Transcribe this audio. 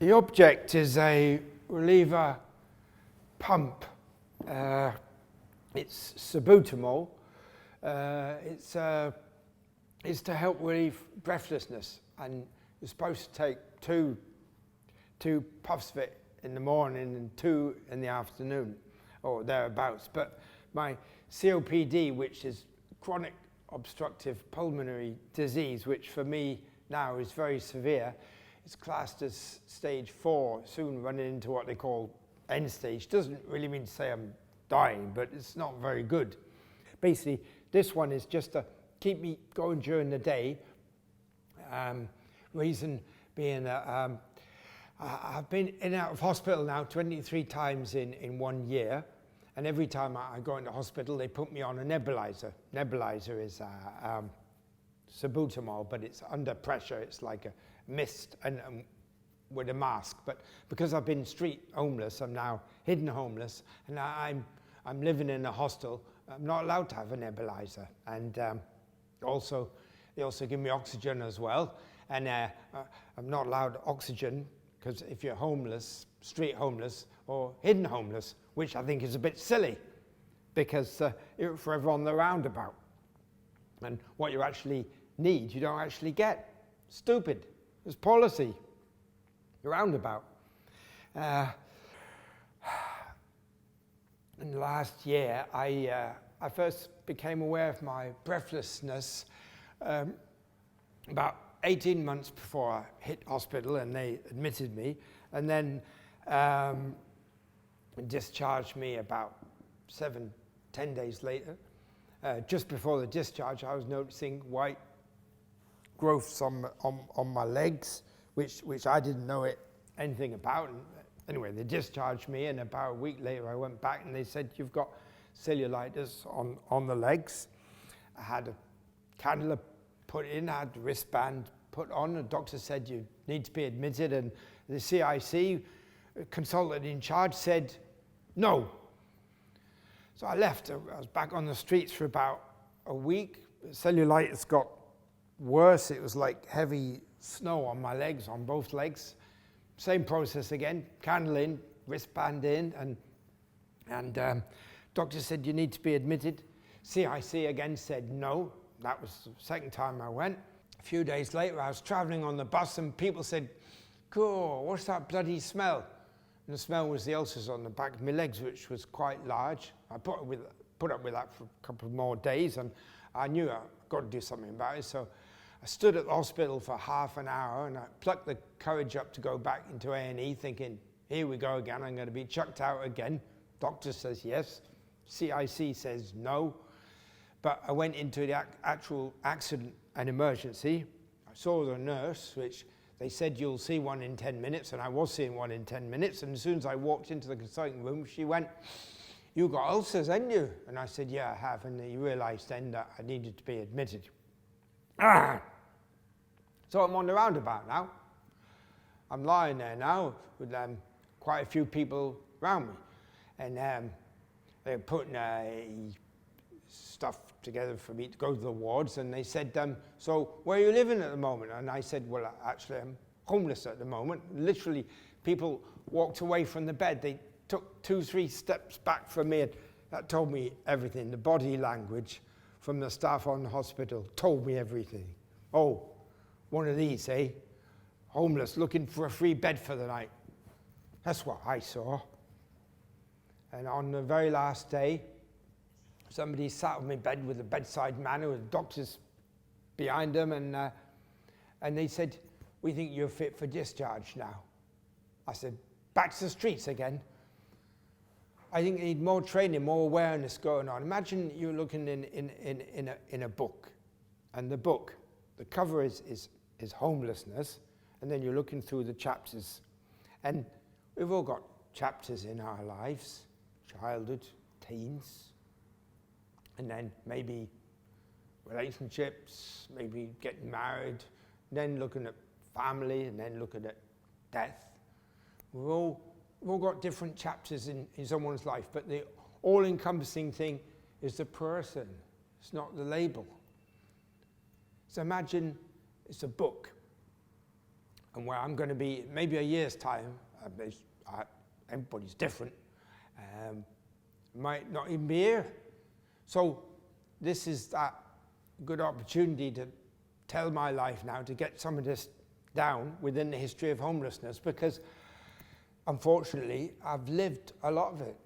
The object is a reliever pump. It's salbutamol. It's to help relieve breathlessness, and you're supposed to take two puffs of it in the morning and 2 in the afternoon, or thereabouts. But my COPD, which is chronic obstructive pulmonary disease, which for me now is very severe, it's classed as stage 4, soon running into what they call end stage. Doesn't really mean to say I'm dying, but it's not very good. Basically, this one is just to keep me going during the day. Reason being that I've been in and out of hospital now 23 times in 1 year, and every time I go into hospital they put me on a nebulizer. Nebulizer is salbutamol, but it's under pressure. It's like a mist and with a mask. But because I've been street homeless, I'm now hidden homeless, and I'm living in a hostel. I'm not allowed to have a nebulizer, and they also give me oxygen as well, and I'm not allowed oxygen because if you're homeless, street homeless or hidden homeless, which I think is a bit silly, because you're forever on the roundabout, and what you actually need you don't actually get. Stupid. It's policy. The roundabout. In the last year, I first became aware of my breathlessness about 18 months before I hit hospital, and they admitted me, and then discharged me about 7-10 days later. Just before the discharge, I was noticing white growths on my legs, which I didn't know anything about. And anyway, they discharged me, and about a week later I went back and they said, you've got cellulitis on the legs. I had a cannula put in, I had a wristband put on. The doctor said you need to be admitted, and the CIC consultant in charge said no. So I left. I was back on the streets for about a week. Cellulitis got worse. It was like heavy snow on my legs, on both legs. Same process again, cannula in, wristband in, and doctor said you need to be admitted. CIC again said no. That was the second time I went. A few days later, I was traveling on the bus, and people said, "Cool, what's that bloody smell?" And the smell was the ulcers on the back of my legs, which was quite large. I put up with that for a couple more days, and I knew I've got to do something about it. So I stood at the hospital for half an hour, and I plucked the courage up to go back into A&E, thinking, here we go again, I'm going to be chucked out again. Doctor says yes, CIC says no. But I went into the actual accident and emergency. I saw the nurse, which they said you'll see one in 10 minutes, and I was seeing one in 10 minutes. And as soon as I walked into the consulting room, she went, "You got ulcers, haven't you?" And I said, "Yeah, I have." And he realized then that I needed to be admitted. So I'm on the roundabout now. I'm lying there now with quite a few people around me, and they're putting stuff together for me to go to the wards, and they said, "So where are you living at the moment?" And I said, "Well, actually, I'm homeless at the moment." Literally, people walked away from the bed. They took 2-3 steps back from me, and that told me everything. The body language from the staff on the hospital told me everything. Oh, one of these, eh? Homeless, looking for a free bed for the night. That's what I saw. And on the very last day, somebody sat on my bed with a bedside manner with doctors behind them, and they said, "We think you're fit for discharge now." I said, "Back to the streets again?" I think you need more training, more awareness going on. Imagine you're looking in a book, and the cover is homelessness, and then you're looking through the chapters. And we've all got chapters in our lives, childhood, teens, and then maybe relationships, maybe getting married, then looking at family, and then looking at death. We've all got different chapters in someone's life, but the all-encompassing thing is the person. It's not the label. So imagine it's a book and where I'm going to be maybe a year's time. Everybody's different. Might not even be here. So this is that good opportunity to tell my life now, to get some of this down within the history of homelessness, because unfortunately I've lived a lot of it.